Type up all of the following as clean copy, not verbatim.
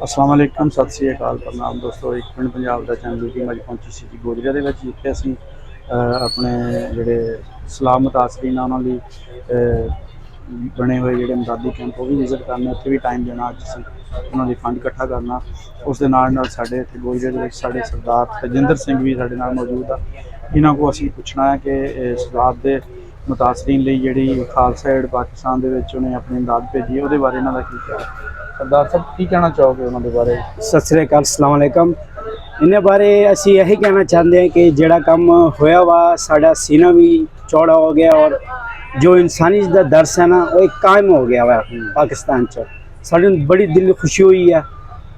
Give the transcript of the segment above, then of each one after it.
अस्सलाम वालेकुम सत श्री अकाल प्रणाम दोस्तों। एक पिंड पंजाब का चैनल की अज पहुंची सी जी गोजरा के जिथे असी अपने जोड़े सलाह मुतासरीन उन्होंने बने हुए जोड़े मदादी कैंप वो भी विजिट करने, उत्थे भी टाइम देना, अज असी उन्होंने फंड इकट्ठा करना। उस दे नाल साडे इत्थे गोजरे के सरदार तजिंदर सिंह भी साडे नाल मौजूद आ। इन्हों को असी पुछना है कि सरदार के मुतासरीन लई जिहड़ी खालसा एड पाकिस्तान दे विच उन्हें अपनी इमदाद भेजी है, उहदे बारे इन्हां दा की ख्याल है। सरदार साहब की कहना चाहोगे उन्होंने बारे? सत श्री अकाल, अस्सलाम वालेकुम। इन्हें बारे असी यही कहना चाहते हैं कि जोड़ा काम होया वा साड़ा सीना भी चौड़ा हो गया और जो इंसानी दा दर्स है ना वो एक कायम हो गया वा पाकिस्तान च। साड़ी बड़ी दिल खुशी हुई है।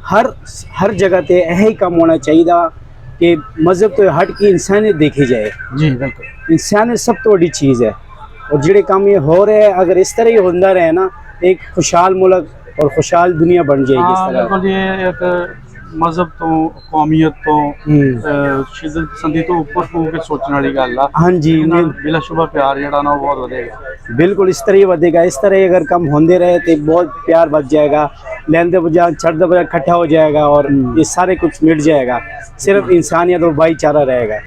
हर जगह पे यही काम होना चाहिए कि मजहब तो हट के इंसानियत देखी जाए। जी बिल्कुल, इंसानियत सब तो बड़ी चीज़ है। और जोड़े काम ये हो रहे हैं अगर इस तरह ही होता रहे ना, एक खुशहाल मुल्क और खुशहाल दुनिया बन जाएगी। इस तरह बिल्कुल, ये एक मजहब तो कौमीयत तो शिदत पसंदी तो ऊपर हो के सोचने वाली गल आ। हाँ जी, बिलाशुबा प्यार जड़ा ना बहुत बढ़ेगा। बिल्कुल इस तरह ही बढ़ेगा। इस तरह अगर कम होते रहे तो बहुत प्यार बढ़ जाएगा, लेंदे बजा चढ़ते बजा इकट्ठा हो जाएगा और ये सारे कुछ मिट जाएगा। सिर्फ इंसानियत और भाईचारा रहेगा।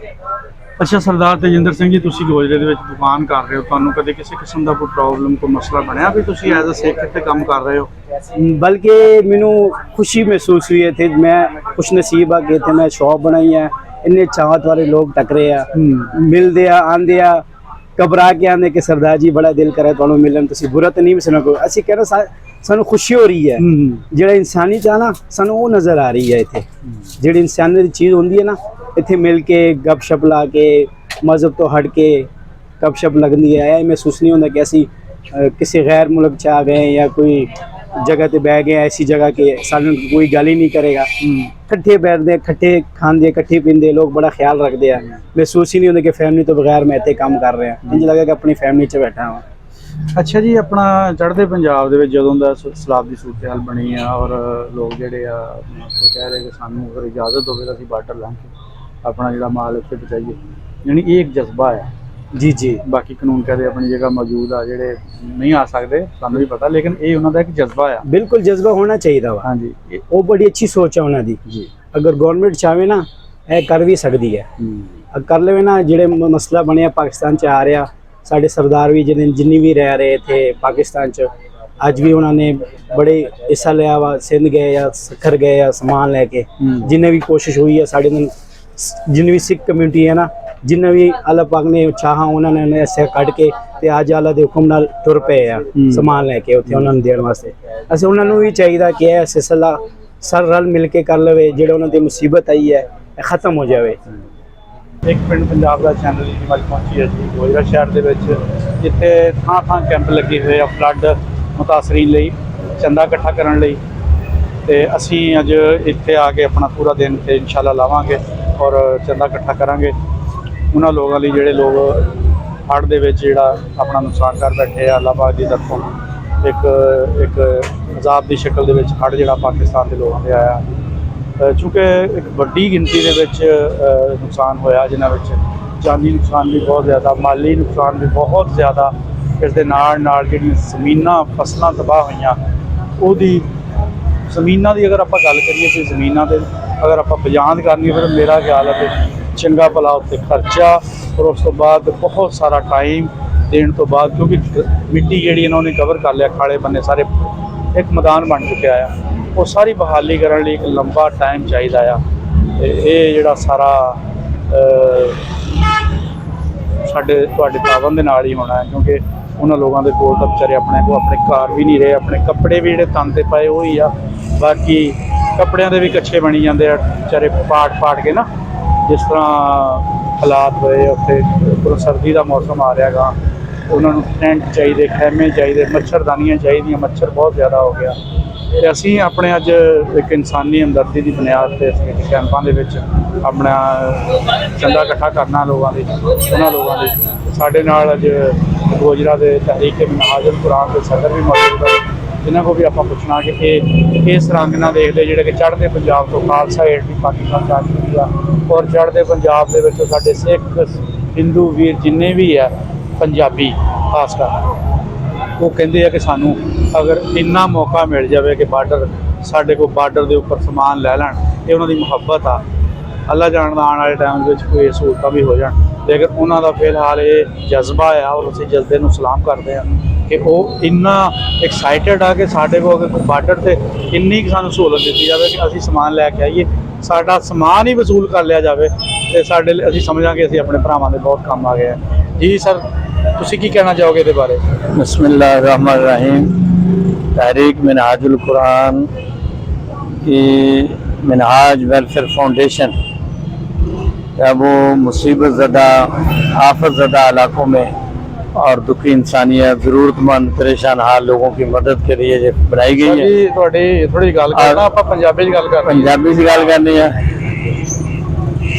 अच्छा सरदार तजिंदर सिंह जी, तुसी गोजरे दे विच दुकान कर रहे हो, तुहानू कदे किसी किस्म का कोई प्रॉब्लम कोई मसला बनया भी तुसी एज अ सिख इत्थे काम कर रहे हो? बल्कि मैनू खुशी महसूस हुई है थे। मैं खुश नसीब आ कि मैं शॉप बनाई है, इन्ने चाहत वाले लोग टकरे आ, मिलते आंदे आ, घबरा के आंदे कि सरदार जी बड़ा दिल करे तुहानू मिलन, तुसी बुरा तो नहीं भी सुनो। असी कहना सानू खुशी हो रही है, जो इंसानी चाह ना सानू वो नज़र आ रही है। इतने जी इंसानियत की चीज़ होंगी है ना, इतने मिल के गप शप ला के मजहब तो हट के गप शप लगती है। महसूस नहीं होता कि असी किसी गैर मुल्क च आ गए या कोई जगह ते बह गए ऐसी जगह के सानू कोई गल ही नहीं करेगा। कट्ठे बैठते, कट्ठे खाते, कट्ठे पींदे, लोग बड़ा ख्याल रखते हैं। महसूस ही नहीं होता कि फैमिली तो बगैर मैं इतने काम कर रहा हूँ, इंज लगे कि अपनी फैमिली च बैठा हाँ। अच्छा जी, अपना चढ़ते पंजाब दे विच जदों दा सलाब की सूरत हाल बनी है और लोग जिहड़े आ तो कह रहे कि सानू अगर इजाजत होवे तां असीं बार्डर लंघ के अपना जिहड़ा माल उत्थे पहुंचाइए, यानी ये एक जज्बा है। जी जी, बाकी कानून कहते अपनी जगह मौजूद आ, जिहड़े नहीं आ सकते सानू भी पता, लेकिन ये उन्हां दा एक जज्बा है। बिल्कुल जज्बा होना चाहिए वा। हाँ जी, वो बड़ी अच्छी सोच है उन्होंने जी। अगर गवर्नमेंट चाहे ना यह कर भी सकती है, कर ले ना। जिहड़े मसला बनया पाकिस्तान च आ रहा, साढ़े सरदार भी जिन्नी भी रह रहे थे पाकिस्तान च, अज भी उन्होंने बड़े हिस्सा लिया वा। सिंध गए या सखर गए या समान लैके, जिन्हें भी कोशिश हुई है साढ़े जिन्हें भी सिख कम्यूनिटी है ना, जिन्हें भी अल्लाह पाक ने चाहा उन्होंने ऐसे कट के ते अज अल्लाह के हुक्म नाल तुर पे आ समान लैके उत्थे उन्होंने देने वास्ते। असं उन्होंने भी चाहिए कि यह सिलसिला सर रल मिल के कर लवे, जो उन्होंने मुसीबत आई है खत्म हो जाए। एक पिंड पंजाब का चैनल जी अज पहुंची है जी गोजरा शहर के जिथे थां थां कैंप लगे हुए फ्लड मुतासरीन लई चंदा इकट्ठा करने लई, ते असी अज इत्थे आके अपना पूरा दिन ते इंशाल्लाह लावांगे और चंदा इकट्ठा करांगे उन्होंने लोगों लिए जिहड़े लोग हड़ दे विच जिहड़ा अपना नुकसान कर बैठे आ। अल्लाह पाक की तरफों एक अजाब की शक्ल दे विच हड़ जिहड़ा पाकिस्तान के लोगों से आया, चूँकि एक वड्डी गिनती के नुकसान होया, जिन्हां विच जानी नुकसान भी बहुत ज़्यादा, माली नुकसान भी बहुत ज़्यादा। इस दे नाल नाल जिहड़ियां ज़मीनां फसलां तबाह होईयां, उहदी ज़मीनां की अगर आपां गल करिए तो ज़मीनां ते अगर आपां बयान करनी फिर मेरा ख्याल है कि चंगा भला उत्ते खर्चा और उस तो बाद बहुत सारा टाइम देने तो बाद, क्योंकि मिट्टी जिहड़ी इन्होंने कवर कर लिया, खाले बन्ने सारे एक मैदान बन चुका है, वो सारी बहाली करने लिए एक लंबा टाइम चाहिए आ। ये जिहड़ा सारा साडे तुहाडे तावन दे नाल ही होना है, क्योंकि उन्होंने लोगों के कोल तां बेचारे अपने घर भी नहीं रहे, अपने कपड़े भी जिहड़े तन ते पाए वही आ, बाकी कपड़ियां दे भी कच्छे बनी जाते हैं बेचारे पाट के ना। जिस तरह हालात होए उत्थे उप्परों सर्दी का मौसम आ रहा गा, उन्होंने टेंट चाहिए, खैमे चाहिए, मच्छरदानियाँ चाहिए, मच्छर बहुत ज़्यादा हो गया। तो असी अपने अज एक इंसानी हमदर्दी की बुनियाद पर कैंपों के अपना चंदा इकट्ठा करना लोगों की, उन्होंने लोगों की साढ़े नाल अज गोजरा के तहरीक मिनहाजुल कुरान के सदर भी मौजूद है, जिन्हों को भी आप पुछना कि इस रंग ना देखते जोड़े कि चढ़ते पंजाब तो खालसा एड भी पाकिस्तान जा चुकी है, और चढ़ते पंजाब के साडे सिख हिंदू वीर जिन्ने भी है पंजाबी खासकर वो कहते हैं कि सानू अगर इन्ना मौका मिल जाए कि बार्डर ਸਾਡੇ ਕੋਲ ਬਾਰਡਰ ਦੇ ਉੱਪਰ ਸਮਾਨ ਲੈ ਲੈਣ, ਇਹ ਉਹਨਾਂ ਦੀ ਮੁਹੱਬਤ ਆ। ਅੱਲਾ ਜਾਣਦਾ ਆਉਣ ਵਾਲੇ ਟਾਈਮ ਵਿੱਚ ਕੋਈ ਸਹੂਲਤਾਂ ਵੀ ਹੋ ਜਾਣ, ਲੇਕਿਨ ਉਹਨਾਂ ਦਾ ਫਿਲਹਾਲ ਇਹ ਜਜ਼ਬਾ ਆ ਔਰ ਅਸੀਂ ਜਜ਼ਬੇ ਨੂੰ ਸਲਾਮ ਕਰਦੇ ਹਾਂ ਕਿ ਉਹ ਇੰਨਾ ਐਕਸਾਈਟਡ ਆ ਕਿ ਸਾਡੇ ਕੋਲ ਅਗਰ ਬਾਰਡਰ ਤੇ ਇੰਨੀ ਕੁ ਸਾਨੂੰ ਸਹੂਲਤ ਦਿੱਤੀ ਜਾਵੇ ਕਿ ਅਸੀਂ ਸਮਾਨ ਲੈ ਕੇ ਆਈਏ, ਸਾਡਾ ਸਮਾਨ ਹੀ ਵਸੂਲ ਕਰ ਲਿਆ ਜਾਵੇ ਤੇ ਸਾਡੇ ਲਈ ਅਸੀਂ ਸਮਝਾਂਗੇ ਅਸੀਂ ਆਪਣੇ ਭਰਾਵਾਂ ਦੇ ਬਹੁਤ ਕੰਮ ਆ ਗਏ ਆ। ਜੀ ਸਰ, ਤੁਸੀਂ ਕੀ ਕਹਿਣਾ ਚਾਹੋਗੇ ਇਹਦੇ ਬਾਰੇ? बिस्मिल्लाहिर्रहमानिर्रहीम। तहरीक मिनहाजुल कुरान की मिनहाज वेलफेयर फाउंडेशन जब वो मुसीबत ज़दा आफत ज़दा इलाकों में और दुखी इंसानियत ज़रूरतमंद परेशान हाल लोगों की मदद के लिए जो बनाई गई है। ਜੀ ਤੁਹਾਡੀ ਥੋੜੀ ਗੱਲ ਕਰਨਾ, ਆਪਾਂ ਪੰਜਾਬੀ 'ਚ ਗੱਲ ਕਰਨੀ ਹੈ। पंजाबी से गल करनी है।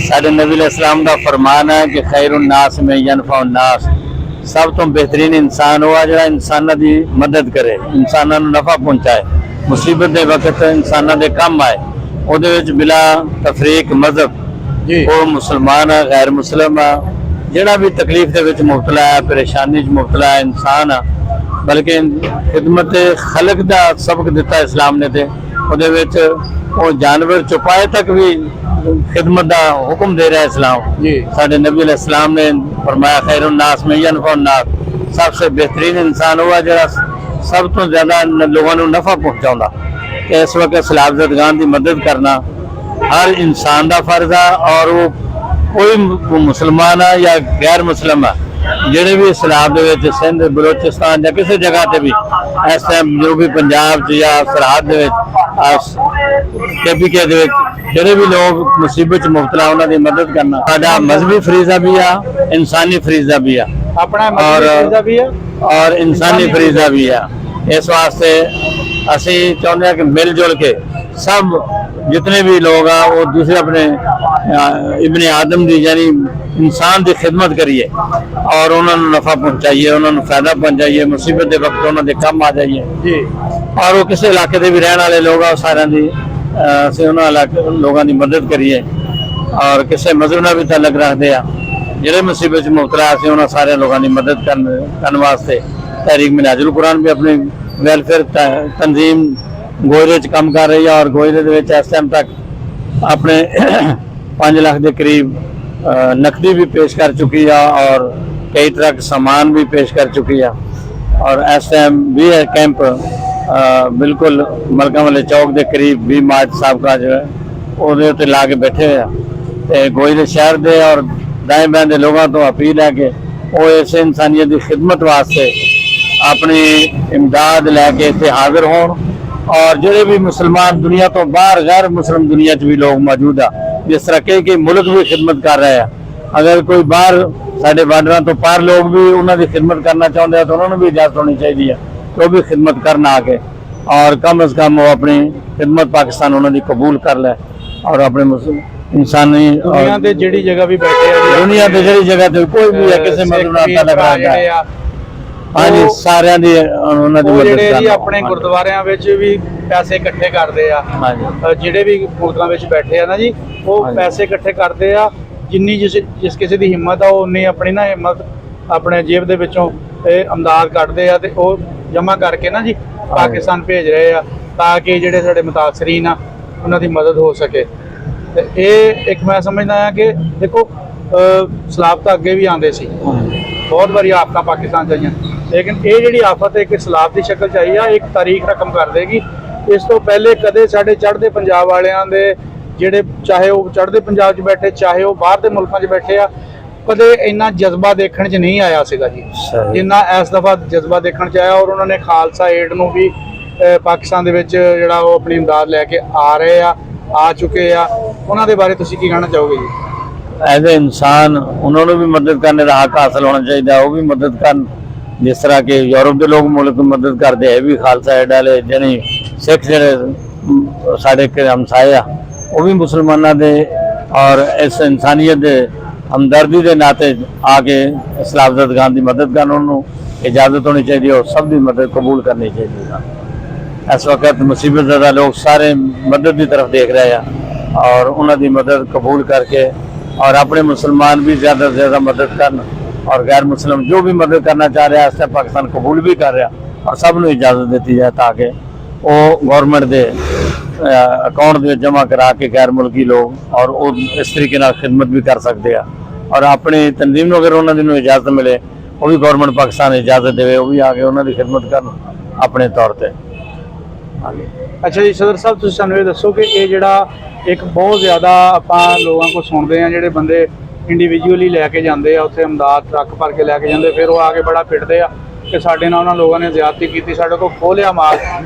साडे नबी अलैहिस्सलाम दा फरमान है कि खैरुन नास में यनफउन नास, सब तो बेहतरीन इंसान हुआ जो इंसानों की मदद करे, इंसानों को नफा पहुँचाए, मुसीबत के वक्त इंसानों के काम आए। ਉਹਦੇ ਵਿੱਚ ਬਿਲਾ ਤਫਰੀਕ ਮਜ਼ਹਬ ਜੀ ਉਹ ਮੁਸਲਮਾਨ ਹੈ ਗੈਰ ਮੁਸਲਮ ਹੈ, ਜਿਹੜਾ ਵੀ ਤਕਲੀਫ ਦੇ ਵਿੱਚ ਮੁਬਤਲਾ ਹੈ, ਪਰੇਸ਼ਾਨੀ 'ਚ ਮੁਬਤਲਾ ਹੈ ਇਨਸਾਨ ਆ, ਬਲਕਿ ਖਿਦਮਤ ਖਲਕ ਦਾ ਸਬਕ ਦਿੱਤਾ ਇਸਲਾਮ ਨੇ। ਤੇ ਉਹਦੇ ਵਿੱਚ ਉਹ ਜਾਨਵਰ ਚੁਪਾਏ ਤੱਕ ਵੀ खिदमत का हुक्म दे रहा है इस्लाम जी। साडे नबी अलैहिस्सलाम ने फरमाया खैरुन नास में यनफउन नास, सबसे बेहतरीन इंसान हुआ जो सब तो ज्यादा लोगों को नफा पहुँचाता। इस वक्त सलाफतगान की मदद करना हर इंसान का फर्ज है, और वो कोई मुसलमान है या गैर मुस्लिम है, ਜਿਹੜੇ भी सलाब ਦੇ सिंध बलोचिस्तान या किसी जगह से भी इस टाइम जो भी पंजाब या सरहद KPK ਜਿਹੜੇ भी लोग मुसीबत मुबतला उन्होंने मदद करना साडा मजहबी फरीजा भी आ, इंसानी फरीजा भी आ, अपना फरीजा भी है और इंसानी फरीजा भी आ। इस वास्ते असी चाहते हैं कि मिलजुल के सब जितने भी लोग आ वो दूसरे अपने इब्ने आदम की यानी इंसान की खिदमत करिए और उन्होंने नफा पहुँचाइए, उन्होंने फायदा पहुँचाइए, मुसीबत के वक्त उन्होंने काम आ जाइए जी। और वो किसी इलाके के भी रहने वाले लोग आ सारे की ਅਸੀਂ ਉਹਨਾਂ ਲੋਕਾਂ ਦੀ ਮਦਦ ਕਰੀਏ ਔਰ ਕਿਸੇ ਮਜ਼ਹਬ ਨਾਲ ਵੀ ਤਾਲੁਕ ਰੱਖਦੇ ਆ ਜਿਹੜੇ ਮੁਸੀਬਤ 'ਚ ਮੁਬਤਲਾ ਅਸੀਂ ਉਹਨਾਂ ਸਾਰੇ ਲੋਕਾਂ ਦੀ ਮਦਦ ਕਰਨ ਵਾਸਤੇ ਤਹਿਰੀਕ ਮਿਨਹਾजुल कुरान भी अपनी वेलफेयर तंजीम गोयरे 'ਚ ਕੰਮ ਕਰ ਰਹੀ ਹੈ और गोयरे ਦੇ ਵਿੱਚ ਇਸ ਟਾਈਮ तक ਆਪਣੇ 5 ਲੱਖ ਦੇ करीब नकदी भी पेश कर चुकी है और कई ट्रक सामान भी पेश कर चुकी है। और इस टाइम भी है कैंप बिल्कुल मलका वाले चौक के करीब 20 मार्च साहब का जो है वो ला के बैठे हुए गोयरे शहर के और दाएं बाएं के लोगों तो अपील है कि वो इस इंसानियत की खिदमत वास्ते अपनी इमदाद लैके इतने हाजिर हो। और जोड़े भी मुसलमान दुनिया तो बाहर गैर मुस्लिम दुनिया भी लोग मौजूद है, जिस तरह के मुल्क भी खिदमत कर रहे हैं, अगर कोई बाहर साढ़े बार्डर तो पार लोग भी उन्होंने खिदमत करना चाहते हैं तो उन्होंने भी इजाजत होनी चाहिए तो भी खिदमत करना आके और कम अज कम वो अपनी खिदमत पाकिस्तान उन्होंने कबूल कर ले और अपने इंसानी दुनिया के जिहड़ी जगह भी बैठे हैं दुनिया के जिहड़ी जगह ते कोई भी है किसी मजहब नाल ताल्लुक रखदा है हाँ जी सारिਆਂ ਦੀ ਉਹਨਾਂ ਦੀ ਮਦਦ ਜਿਹੜੇ ਜੀ ਆਪਣੇ ਗੁਰਦੁਆਰਿਆਂ ਵਿੱਚ ਵੀ ਪੈਸੇ ਇਕੱਠੇ ਕਰਦੇ ਆ ਜਿਹੜੇ ਵੀ ਮੁਲਕਾਂ ਵਿੱਚ ਬੈਠੇ ਆ ਨਾ ਜੀ ਉਹ ਪੈਸੇ ਇਕੱਠੇ ਕਰਦੇ ਆ ਜਿੰਨੀ ਜਿਸ ਕਿਸੇ ਦੀ ਹਿੰਮਤ ਆ ਉਹ ਉਨੀ ਆਪਣੀ ਨਾ ਹਿੰਮਤ ਆਪਣੇ ਜੇਬ ਦੇ ਵਿੱਚੋਂ ਅਮਦਾਦ ਕੱਢਦੇ ਆ ਤੇ ਉਹ ਜਮ੍ਹਾਂ ਕਰਕੇ ਨਾ ਜੀ ਪਾਕਿਸਤਾਨ ਭੇਜ ਰਹੇ ਆ ਤਾਂ ਕਿ ਜਿਹੜੇ ਸਾਡੇ ਮੁਤਾਸਰੀਨ ਆ ਉਹਨਾਂ ਦੀ ਮਦਦ ਹੋ ਸਕੇ। ਤੇ ਇਹ ਇੱਕ ਮੈਂ ਸਮਝਦਾ ਆ ਕਿ ਦੇਖੋ ਸਲਾਬ ਤਾਂ ਅੱਗੇ ਵੀ ਆਉਂਦੇ ਸੀ, ਬਹੁਤ ਵਾਰੀ ਆਫਤਾਂ ਪਾਕਿਸਤਾਨ 'ਚ ਆਈਆਂ, ਲੇਕਿਨ ਇਹ ਜਿਹੜੀ ਆਫਤ ਇੱਕ ਸਲਾਬ ਦੀ ਸ਼ਕਲ 'ਚ ਆਈ ਆ, ਇੱਕ ਤਾਰੀਖ ਰਕਮ ਕਰ ਦੇਗੀ। ਇਸ ਤੋਂ ਪਹਿਲੇ ਕਦੇ ਸਾਡੇ ਚੜ੍ਹਦੇ ਪੰਜਾਬ ਵਾਲਿਆਂ ਦੇ ਜਿਹੜੇ ਚਾਹੇ ਉਹ ਚੜ੍ਹਦੇ ਪੰਜਾਬ 'ਚ ਬੈਠੇ ਚਾਹੇ ਉਹ ਬਾਹਰ ਦੇ ਮੁਲਕਾਂ 'ਚ ਬੈਠੇ ਆ, ਕਦੇ ਇੰਨਾ ਜਜ਼ਬਾ ਦੇਖਣ 'ਚ ਨਹੀਂ ਆਇਆ ਸੀਗਾ ਜੀ ਜਿੰਨਾ ਇਸ ਦਫਾ ਜਜ਼ਬਾ ਦੇਖਣ 'ਚ ਆਇਆ। ਔਰ ਉਹਨਾਂ ਨੇ ਖਾਲਸਾ ਏਡ ਨੂੰ ਵੀ ਪਾਕਿਸਤਾਨ ਦੇ ਵਿੱਚ ਜਿਹੜਾ ਉਹ ਆਪਣੀ ਇਮਦਾਦ ਲੈ ਕੇ ਆ ਰਹੇ ਆ ਚੁੱਕੇ ਆ, ਉਹਨਾਂ ਦੇ ਬਾਰੇ ਤੁਸੀਂ ਕੀ ਕਹਿਣਾ ਚਾਹੋਗੇ ਜੀ? एज ए इंसान उन्होंने भी मदद करने का हक हासिल होना चाहिए, वो भी मदद कर जिस तरह के यूरोप के लोग मुल्क मदद करते हैं भी खालसा एड वाले जानी सिख जो साढ़े हमसाए आ वो भी मुसलमानों के और इस इंसानियत के हमदर्दी के नाते आके सलाफतगान की मदद कर उन्होंने इजाजत होनी चाहिए और सब की मदद कबूल करनी चाहिए। इस वक्त मुसीबत ज़्यादा लोग सारे मदद की तरफ देख रहे हैं और उन्होंने मदद कबूल करके और अपने मुसलमान भी ज़्यादा से ज़्यादा मदद करन और गैर मुस्लिम जो भी मदद करना चाह रहा है इस टाइम पाकिस्तान कबूल भी कर रहा और सब को इजाज़त देती जाए ताकि ਉਹ ਗਵਰਨਮੈਂਟ ਦੇ ਅਕਾਊਂਟ ਦੇ ਵਿੱਚ ਜਮ੍ਹਾਂ ਕਰਾ ਕੇ ਗੈਰ ਮੁਲਕੀ ਲੋਕ ਔਰ ਉਹ ਇਸ ਤਰੀਕੇ ਨਾਲ ਖਿਦਮਤ ਵੀ ਕਰ ਸਕਦੇ ਆ ਔਰ ਆਪਣੀ ਤਨਜ਼ੀਮ ਨੂੰ ਅਗਰ ਉਹਨਾਂ ਦੀ ਨੂੰ ਇਜਾਜ਼ਤ ਮਿਲੇ ਉਹ ਵੀ ਗਵਰਨਮੈਂਟ ਪਾਕਿਸਤਾਨ ਇਜਾਜ਼ਤ ਦੇਵੇ ਉਹ ਵੀ ਆ ਕੇ ਉਹਨਾਂ ਦੀ ਖਿਦਮਤ ਕਰਨ ਆਪਣੇ ਤੌਰ ਤੇ। ਹਾਂਜੀ। ਅੱਛਾ ਜੀ ਸਦਰ ਸਾਹਿਬ, ਤੁਸੀਂ ਸਾਨੂੰ ਇਹ ਦੱਸੋ ਕਿ ਇਹ ਜਿਹੜਾ ਇੱਕ ਬਹੁਤ ਜ਼ਿਆਦਾ ਆਪਾਂ ਲੋਕਾਂ ਕੋਲ ਸੁਣਦੇ ਆ, ਜਿਹੜੇ ਬੰਦੇ ਇੰਡੀਵਿਜੂਅਲੀ ਲੈ ਕੇ ਜਾਂਦੇ ਆ ਉੱਥੇ ਅਮਦਾਦ ਟਰੱਕ ਭਰ ਕੇ ਲੈ ਕੇ ਜਾਂਦੇ, ਫਿਰ ਉਹ ਆ ਕੇ ਬੜਾ ਪਿੱਟਦੇ ਆ ਕਿ ਸਾਡੇ ਨਾਲ ਉਹਨਾਂ ਲੋਕਾਂ ਨੇ ਜ਼ਿਆਦਤੀ ਕੀਤੀ, ਸਾਡੇ ਕੋਲ ਖੋਹ ਲਿਆ ਮਾਲ।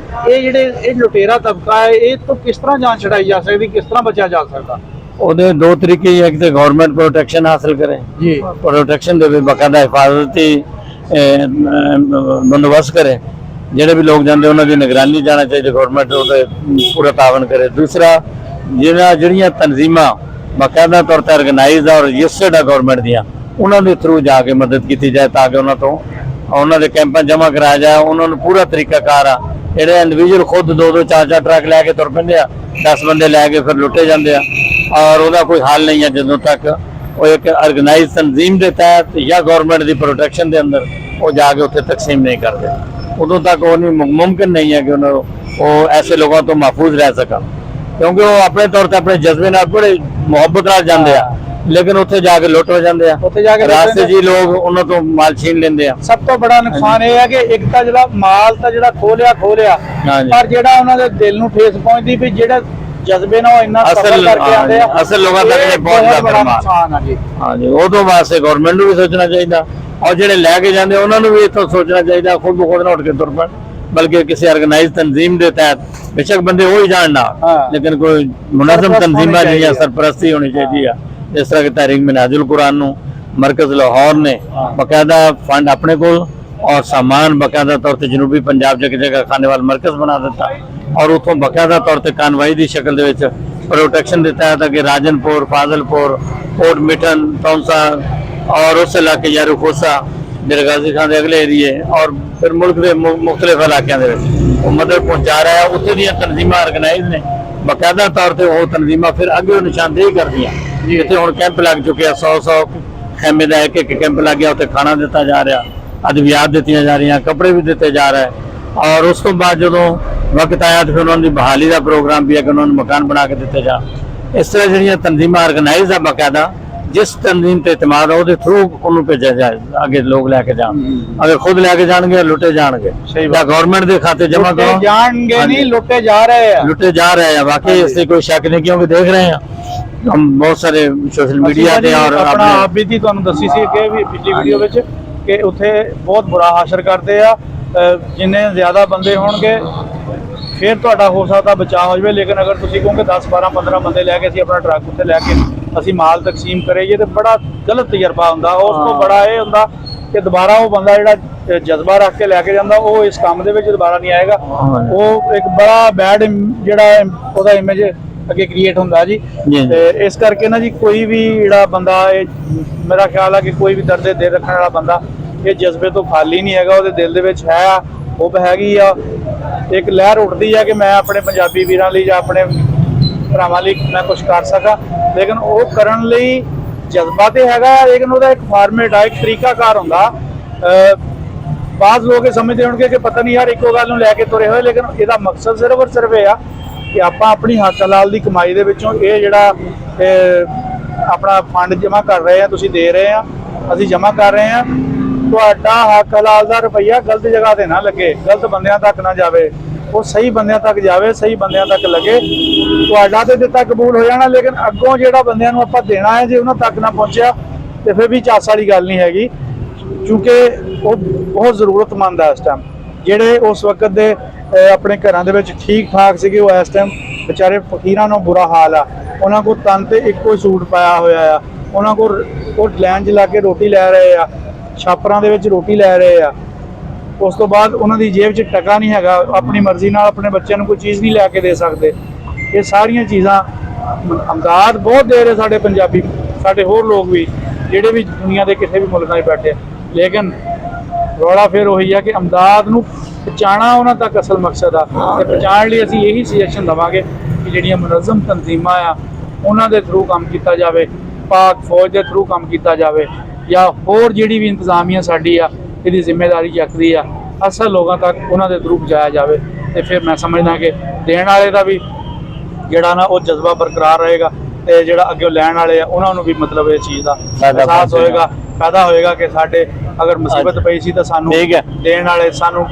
ਇਹ ਲੁਟੇਰਾ ਤਬਕਾ ਹੈ, ਇਹ ਤੋਂ ਕਿਸ ਤਰ੍ਹਾਂ ਜਾਨ ਛੁਡਾਈ ਜਾ ਸਕਦੀ, ਕਿਸ ਤਰ੍ਹਾਂ ਬਚਿਆ ਜਾ ਸਕਦਾ? ਉਹਦੇ ਦੋ ਤਰੀਕੇ ਹੀ, ਇੱਕ ਤੇ ਗਵਰਨਮੈਂਟ ਪ੍ਰੋਟੈਕਸ਼ਨ ਹਾਸਲ ਕਰੇ ਜੀ, ਪ੍ਰੋਟੈਕਸ਼ਨ ਦੇਵੇ, ਬਾਕਾਇਦਾ ਹਿਫਾਜ਼ਤੀ ਬੰਦੋਬਸਤ ਕਰੇ, ਜਿਹੜੇ ਵੀ ਲੋਕ ਜਾਂਦੇ ਉਹਨਾਂ ਦੀ ਨਿਗਰਾਨੀ ਜਾਣਾ ਚਾਹੀਦੀ, ਗਵਰਨਮੈਂਟ ਉਹਦੇ ਪੂਰਾ ਤਾਵਨ ਕਰੇ। ਦੂਸਰਾ, ਜਿਹੜੀਆਂ ਤਨਜ਼ੀਮਾਂ ਬਾਕਾਇਦਾ ਤੌਰ ਤੇ ਆਰਗੇਨਾਈਜ਼ਡ ਔਰ ਰਜਿਸਟਰਡ ਆ ਗਵਰਨਮੈਂਟ ਦੀਆਂ, ਉਹਨਾਂ ਦੇ ਥਰੂ ਜਾ ਕੇ ਮਦਦ ਕੀਤੀ ਜਾਏ ਤਾਂ ਕਿ ਉਹਨਾਂ ਤੋਂ ਉਹਨਾਂ ਦੇ ਕੈਂਪਾਂ ਜਮ੍ਹਾਂ ਕਰਾਇਆ ਜਾਏ। ਉਹਨਾਂ ਨੂੰ ਪੂਰਾ ਤਰੀਕਾਕਾਰ ਆ, ਜਿਹੜੇ ਇੰਡੀਵਿਜੂਅਲ ਖੁਦ 2-2 4-4 ਟਰੱਕ ਲੈ ਕੇ ਤੁਰ ਪੈਂਦੇ ਆ, 10 ਬੰਦੇ ਲੈ ਕੇ ਫਿਰ ਲੁੱਟੇ ਜਾਂਦੇ ਆ ਔਰ ਉਹਦਾ ਕੋਈ ਹੱਲ ਨਹੀਂ ਹੈ ਜਦੋਂ ਤੱਕ ਉਹ ਇੱਕ ਆਰਗੇਨਾਈਜ਼ ਤਨਜ਼ੀਮ ਦੇ ਤਹਿਤ ਜਾਂ ਗਵਰਨਮੈਂਟ ਦੀ ਪ੍ਰੋਟੈਕਸ਼ਨ ਦੇ ਅੰਦਰ ਉਹ ਜਾ ਕੇ ਉੱਥੇ ਤਕਸੀਮ ਨਹੀਂ ਕਰਦੇ। ਉਦੋਂ ਤੱਕ ਉਹ ਨਹੀਂ ਮੁਮਕਿਨ ਨਹੀਂ ਹੈ ਕਿ ਉਹ ਐਸੇ ਲੋਕਾਂ ਤੋਂ ਮਹਿਫੂਜ਼ ਰਹਿ ਸਕਣ, ਕਿਉਂਕਿ ਉਹ ਆਪਣੇ ਤੌਰ ਤੇ ਆਪਣੇ ਜਜ਼ਬੇ ਨਾਲ ਬੜੇ ਮੁਹੱਬਤ ਨਾਲ ਜਾਂਦੇ ਆ, ਲੇਕਿਨ ਉੱਥੇ ਜਾ ਕੇ ਲੁੱਟ ਹੋ ਜਾਂਦੇ ਆ, ਉੱਥੇ ਜਾ ਕੇ ਰਾਸਤੇ ਜੀ ਲੋਕ ਉਹਨਾਂ ਤੋਂ ਮਾਲ ਛੀਨ ਲੈਂਦੇ ਆ। ਸਭ ਤੋਂ ਬੜਾ ਨੁਕਸਾਨ ਇਹ ਹੈ ਕਿ ਇੱਕ ਤਾਂ ਜਿਹੜਾ ਮਾਲ ਤਾਂ ਜਿਹੜਾ ਖੋਹ ਲਿਆ ਪਰ ਜਿਹੜਾ ਉਹਨਾਂ ਦੇ ਦਿਲ ਨੂੰ ਠੇਸ ਪਹੁੰਚਦੀ ਵੀ ਜਿਹੜਾ ਜਜ਼ਬੇ ਨਾਲ ਇੰਨਾ ਸਫਰ ਕਰਕੇ ਆਉਂਦੇ ਆ, ਅਸਲ ਲੋਕਾਂ ਤੱਕ ਨਹੀਂ ਪਹੁੰਚਦਾ ਬੜਾ ਨੁਕਸਾਨ ਆ ਜੀ। ਹਾਂਜੀ, ਉਦੋਂ ਵਾਸਤੇ ਗਵਰਨਮੈਂਟ ਨੂੰ ਵੀ ਸੋਚਣਾ ਚਾਹੀਦਾ ਔਰ ਜਿਹੜੇ ਲੈ ਕੇ ਜਾਂਦੇ ਉਹਨਾਂ ਨੂੰ ਵੀ ਇੱਥੋਂ ਸੋਚਣਾ ਚਾਹੀਦਾ, ਖੁਦ ਬ ਖੁਦ ਨਾ ਉੱਠ ਕੇ ਤੁਰ ਪੈਣ, ਬਲਕਿ ਕਿਸੇ ਆਰਗੇਨਾਈਜ਼ ਤਨਜ਼ੀਮ ਦੇ ਤਹਿਤ ਬੇਸ਼ੱਕ ਬੰਦੇ ਉਹ ਹੀ ਜਾਣ ਨਾ, ਲੇਕਿਨ ਕੋਈ ਮੁਨਜ਼ਮ ਤਨਜ਼ੀਮਾਂ ਜਿਹੜੀਆਂ ਸਰਪ੍ਰਸਤੀ ਹੋਣੀ ਚਾਹੀਦੀ ਆ। ਜਿਸ ਤਰ੍ਹਾਂ ਕਿ ਤਹਿਰੀਕ ਮਿਨਹਾजुल कुरान ਨੂੰ ਮਰਕਜ਼ ਲਾਹੌਰ ਨੇ ਬਾਕਾਇਦਾ ਫੰਡ ਆਪਣੇ ਕੋਲ ਔਰ ਸਾਮਾਨ ਬਾਕਾਇਦਾ ਤੌਰ ਤੇ ਜਨੂਬੀ ਪੰਜਾਬ ਜਗ੍ਹਾ ਜਗ੍ਹਾ ਖਾਣੇ ਵਾਲਾ ਮਰਕਜ਼ ਬਣਾ ਦਿੱਤਾ ਔਰ ਉੱਥੋਂ ਬਾਕਾਇਦਾ ਤੌਰ ਤੇ ਕਾਨਵਾਈ ਦੀ ਸ਼ਕਲ ਦੇ ਵਿੱਚ ਪ੍ਰੋਟੈਕਸ਼ਨ ਦਿੱਤਾ ਹੈ ਤਾਂ ਕਿ ਰਾਜਨਪੁਰ, ਫਾਜ਼ਿਲਪੁਰ, ਕੋਟ ਮਿਠਨ, ਤੌਂਸਾ और उस इलाके यारू खोसा ਜਿਹੜੇ ਗਾਜ਼ੀ ਖਾਨ ਦੇ ਅਗਲੇ ਏਰੀਏ ਔਰ ਫਿਰ ਮੁਲਕ ਦੇ ਮੁxtਲਿਫ ਇਲਾਕਿਆਂ ਦੇ ਵਿੱਚ ਉਹ ਮਦਦ ਪਹੁੰਚਾ ਰਿਹਾ ਹੈ। ਉੱਥੇ ਦੀਆਂ ਤਨਜ਼ੀਮਾਂ ਆਰਗੇਨਾਈਜ਼ ਨੇ ਬਾਕਾਇਦਾ ਤੌਰ ਤੇ, ਉਹ ਤਨਜ਼ੀਮਾਂ ਫਿਰ ਅੱਗੇ ਨਿਸ਼ਾਨਦੇਹੀ ਕਰਦੀਆਂ। ਜਿੱਥੇ ਹੁਣ ਕੈਂਪ ਲੱਗ ਚੁੱਕੇ ਆ, 100 ਖੈਮੇ ਦਾ ਇੱਕ ਕੈਂਪ ਲੱਗ ਗਿਆ, ਉੱਥੇ ਖਾਣਾ ਦਿੱਤਾ ਜਾ ਰਿਹਾ, ਅਦਵਿਆਤ ਦਿੱਤੀਆਂ ਜਾ ਰਹੀਆਂ, ਕੱਪੜੇ ਵੀ ਦਿੱਤੇ ਜਾ ਰਹੇ ਔਰ ਉਸ ਤੋਂ ਬਾਅਦ ਜਦੋਂ ਵਕਤ ਆਇਆ ਤਾਂ ਫਿਰ ਉਹਨਾਂ ਦੀ ਬਹਾਲੀ ਦਾ ਪ੍ਰੋਗਰਾਮ ਵੀ ਹੈ ਕਿ ਉਹਨਾਂ ਨੂੰ ਮਕਾਨ ਬਣਾ ਕੇ ਦਿੱਤੇ ਜਾ। ਇਸ ਤਰ੍ਹਾਂ ਜਿਹੜੀਆਂ ਤਨਜ਼ੀਮਾਂ ਆਰਗੇਨਾਈਜ਼ ਆ ਬਾਕਾਇਦਾ, जिस तंजीम पे इतमाद है ਉਹਦੇ ਥਰੂ ਉਹਨੂੰ ਭੇਜਿਆ ਜਾਏ ਅੱਗੇ ਲੋਕ ਲੈ ਕੇ ਜਾਣ। ਅਗਰ ਖੁਦ ਲੈ ਕੇ ਜਾਣਗੇ ਲੁੱਟੇ ਜਾਣਗੇ ਜਾਂ ਗਵਰਨਮੈਂਟ ਦੇ ਖਾਤੇ ਜਮ੍ਹਾਂ ਕਰੋ ਜਾਣਗੇ ਨਹੀਂ, ਲੁੱਟੇ ਜਾ ਰਹੇ ਆ ਵਾकई इससे कोई शक नहीं, क्योंकि देख रहे हैं हम बहुत सारे सोशल मीडिया ਤੇ और ਆਪਣਾ ਆਪ ਵੀ ਤੁਹਾਨੂੰ ਦੱਸੀ ਸੀ ਕਿ ਵੀ ਪਿਛਲੀ ਵੀਡੀਓ ਵਿੱਚ ਕਿ ਉੱਥੇ ਬਹੁਤ ਬੁਰਾ ਹਾਸ਼ਰ ਕਰਦੇ ਆ। ਜਿੰਨੇ ਜ਼ਿਆਦਾ ਬੰਦੇ ਹੋਣਗੇ ਫਿਰ ਤੁਹਾਡਾ ਹੋ ਸਕਦਾ ਬਚਾਅ ਹੋ ਜਾਵੇ, ਲੇਕਿਨ ਅਗਰ ਤੁਸੀਂ ਕਹੋਗੇ 10 12 15 ਬੰਦੇ ਲੈ ਕੇ ਅਸੀਂ ਆਪਣਾ ਟਰੱਕ ਉੱਥੇ ਲੈ ਕੇ ਅਸੀਂ ਮਾਲ ਤਕਸੀਮ ਕਰੀਏ ਤੇ ਬੜਾ ਗਲਤ ਤਜਰਬਾ ਹੁੰਦਾ। ਉਸ ਤੋਂ ਬੜਾ ਇਹ ਹੁੰਦਾ ਕਿ ਦੁਬਾਰਾ ਉਹ ਬੰਦਾ ਜਿਹੜਾ ਜਜ਼ਬਾ ਰੱਖ ਕੇ ਲੈ ਕੇ ਜਾਂਦਾ ਉਹ ਇਸ ਕੰਮ ਦੇ ਵਿੱਚ ਦੁਬਾਰਾ ਨਹੀਂ ਆਏਗਾ। ਉਹ ਇੱਕ ਬੜਾ ਬੈਡ ਜਿਹੜਾ ਉਹਦਾ ਇਮੇਜ ਅੱਗੇ ਕ੍ਰੀਏਟ ਹੁੰਦਾ ਜੀ। ਤੇ ਇਸ ਕਰਕੇ ਨਾ ਜੀ ਕੋਈ ਵੀ ਜਿਹੜਾ ਬੰਦਾ, ਇਹ ਮੇਰਾ ਖਿਆਲ ਆ ਕਿ ਕੋਈ ਵੀ ਦਰਦ ਦਿਲ ਰੱਖਣ ਵਾਲਾ ਬੰਦਾ ਇਹ ਜਜ਼ਬੇ ਤੋਂ ਖਾਲੀ ਨਹੀਂ ਹੈਗਾ, ਉਹਦੇ ਦਿਲ ਦੇ ਵਿੱਚ ਹੈ ਆ, ਉਹ ਹੈਗੀ ਆ, ਇੱਕ ਲਹਿਰ ਉੱਠਦੀ ਆ ਕਿ ਮੈਂ ਆਪਣੇ ਪੰਜਾਬੀ ਵੀਰਾਂ ਲਈ ਜਾਂ ਆਪਣੇ ਭਰਾਵਾਂ ਲਈ ਮੈਂ ਕੁਝ ਕਰ ਸਕਾਂ। ਲੇਕਿਨ ਉਹ ਕਰਨ ਲਈ ਜਜ਼ਬਾ ਤੇ ਹੈਗਾ, ਲੇਕਿਨ ਉਹਦਾ ਇੱਕ ਫਾਰਮੇਟ ਆ, ਇੱਕ ਤਰੀਕਾਕਾਰ ਹੁੰਦਾ। ਬਾਜ਼ ਲੋਕ ਇਹ ਸਮਝਦੇ ਹੋਣਗੇ ਕਿ ਪਤਾ ਨਹੀਂ ਯਾਰ ਇੱਕੋ ਗੱਲ ਨੂੰ ਲੈ ਕੇ ਤੁਰੇ ਹੋਏ, ਲੇਕਿਨ ਇਹਦਾ ਮਕਸਦ ਸਿਰਫ ਔਰ ਸਿਰਫ ਇਹ ਆ ਕਿ ਆਪਾਂ ਆਪਣੀ ਹੱਕ ਹਲਾਲ ਦੀ ਕਮਾਈ ਦੇ ਵਿੱਚੋਂ ਇਹ ਜਿਹੜਾ ਆਪਣਾ ਫੰਡ ਜਮ੍ਹਾਂ ਕਰ ਰਹੇ ਆ, ਤੁਸੀਂ ਦੇ ਰਹੇ ਆ, ਅਸੀਂ ਜਮ੍ਹਾਂ ਕਰ ਰਹੇ ਆ, ਤੁਹਾਡਾ ਹੱਕ ਹਲਾਲ ਦਾ ਰੁਪਈਆ ਗਲਤ ਜਗ੍ਹਾ ਤੇ ਨਾ ਲੱਗੇ, ਗਲਤ ਬੰਦਿਆਂ ਤੱਕ ਨਾ ਜਾਵੇ, ਉਹ ਸਹੀ ਬੰਦਿਆਂ ਤੱਕ ਜਾਵੇ, ਸਹੀ ਬੰਦਿਆਂ ਤੱਕ ਲੱਗੇ। ਤੁਹਾਡਾ ਤੇ ਦਿੱਤਾ ਕਬੂਲ ਹੋ ਜਾਣਾ, ਲੇਕਿਨ ਅੱਗੋਂ ਜਿਹੜਾ ਬੰਦਿਆਂ ਨੂੰ ਆਪਾਂ ਦੇਣਾ ਹੈ ਜੇ ਉਹਨਾਂ ਤੱਕ ਨਾ ਪਹੁੰਚਿਆ ਤੇ ਫਿਰ ਵੀ ਚਾਸ ਵਾਲੀ ਗੱਲ ਨਹੀਂ ਹੈਗੀ, ਕਿਉਂਕਿ ਉਹ ਬਹੁਤ ਜ਼ਰੂਰਤਮੰਦ ਹੈ ਇਸ ਟਾਈਮ। ਜਿਹੜੇ ਉਸ ਵਕਤ ਦੇ ਆਪਣੇ ਘਰਾਂ ਦੇ ਵਿੱਚ ਠੀਕ ਠਾਕ ਸੀਗੇ, ਉਹ ਇਸ ਟਾਈਮ ਵਿਚਾਰੇ ਫਕੀਰਾਂ ਨੂੰ ਬੁਰਾ ਹਾਲ ਆ। ਉਹਨਾਂ ਕੋਲ ਤਨ ਤੇ ਇੱਕੋ ਹੀ ਸੂਟ ਪਾਇਆ ਹੋਇਆ ਆ, ਉਹਨਾਂ ਕੋਲ ਉਹ ਲਾਈਨ 'ਚ ਲਾ ਕੇ ਰੋਟੀ ਲੈ ਰਹੇ ਆ, ਛਾਪਰਾਂ ਦੇ ਵਿੱਚ ਰੋਟੀ ਲੈ ਰਹੇ ਆ। ਉਸ ਤੋਂ ਬਾਅਦ ਉਹਨਾਂ ਦੀ ਜੇਬ 'ਚ ਟਕਾ ਨਹੀਂ ਹੈਗਾ, ਆਪਣੀ ਮਰਜ਼ੀ ਨਾਲ ਆਪਣੇ ਬੱਚਿਆਂ ਨੂੰ ਕੋਈ ਚੀਜ਼ ਨਹੀਂ ਲੈ ਕੇ ਦੇ ਸਕਦੇ। ਇਹ ਸਾਰੀਆਂ ਚੀਜ਼ਾਂ ਅਮਦਾਦ ਬਹੁਤ ਦੇ ਰਹੇ ਸਾਡੇ ਪੰਜਾਬੀ, ਸਾਡੇ ਹੋਰ ਲੋਕ ਵੀ ਜਿਹੜੇ ਵੀ ਦੁਨੀਆ ਦੇ ਕਿਸੇ ਵੀ ਮੁਲਕਾਂ 'ਚ ਬੈਠੇ, ਲੇਕਿਨ ਰੌਲਾ ਫਿਰ ਉਹੀ ਆ ਕਿ ਅਮਦਾਦ ਨੂੰ ਪਹੁੰਚਾਉਣਾ ਉਹਨਾਂ ਤੱਕ ਅਸਲ ਮਕਸਦ ਆ। ਤੇ ਪਹੁੰਚਾਉਣ ਲਈ ਅਸੀਂ ਇਹੀ ਸੁਜੈਸ਼ਨ ਦੇਵਾਂਗੇ ਕਿ ਜਿਹੜੀਆਂ ਮੁਨਜ਼ਮ ਤਨਜ਼ੀਮਾਂ ਆ ਉਹਨਾਂ ਦੇ ਥਰੂ ਕੰਮ ਕੀਤਾ ਜਾਵੇ, ਪਾਕ ਫੌਜ ਦੇ ਥਰੂ ਕੰਮ ਕੀਤਾ ਜਾਵੇ, ਜਾਂ ਹੋਰ ਜਿਹੜੀ ਵੀ ਇੰਤਜ਼ਾਮੀਆ ਸਾਡੀ ਆ ਇਹਦੀ ਜ਼ਿੰਮੇਵਾਰੀ ਚੱਕਦੀ ਆ, ਅਸਲ ਲੋਕਾਂ ਤੱਕ ਉਹਨਾਂ ਦੇ ਥਰੂ ਪਹੁੰਚਾਇਆ ਜਾਵੇ ਤੇ ਫਿਰ ਮੈਂ ਸਮਝਦਾ ਕਿ ਦੇਣ ਵਾਲੇ ਦਾ ਵੀ ਜਿਹੜਾ ਨਾ ਉਹ ਜਜ਼ਬਾ ਬਰਕਰਾਰ ਰਹੇਗਾ ਤੇ ਜਿਹੜਾ ਅੱਗੇ ਲੈਣ ਵਾਲੇ ਆ ਉਹਨਾਂ ਨੂੰ ਵੀ ਮਤਲਬ ਇਹ ਚੀਜ਼ ਦਾ ਅਹਿਸਾਸ ਹੋਏਗਾ, ਫਾਇਦਾ ਹੋਏਗਾ ਕਿ ਸਾਡੇ ਅਗਰ ਮੁਸੀਬਤ ਪਈ ਸੀ ਤਾਂ ਸਾਨੂੰ ਠੀਕ ਹੈ। ਦੇਣ ਵਾਲੇ, ਸਾਨੂੰ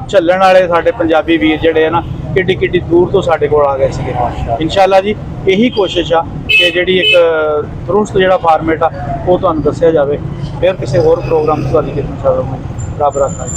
ਝੱਲਣ ਵਾਲੇ ਸਾਡੇ ਪੰਜਾਬੀ ਵੀਰ ਜਿਹੜੇ ਆ ਨਾ ਕਿੱਡੀ ਕਿੱਡੀ ਦੂਰ ਤੋਂ ਸਾਡੇ ਕੋਲ ਆ ਗਏ ਸੀਗੇ। ਇਨਸ਼ਾਅੱਲਾ ਜੀ ਇਹੀ ਕੋਸ਼ਿਸ਼ ਆ ਕਿ ਜਿਹੜੀ ਇੱਕ ਤੁਰੰਤ ਜਿਹੜਾ ਫਾਰਮੇਟ ਆ ਉਹ ਤੁਹਾਨੂੰ ਦੱਸਿਆ ਜਾਵੇ। ਫਿਰ ਕਿਸੇ ਹੋਰ ਪ੍ਰੋਗਰਾਮ 'ਚ ਤੁਹਾਡੀ ਕਿਸਮਤ ਰੱਬ ਰੱਖਾ।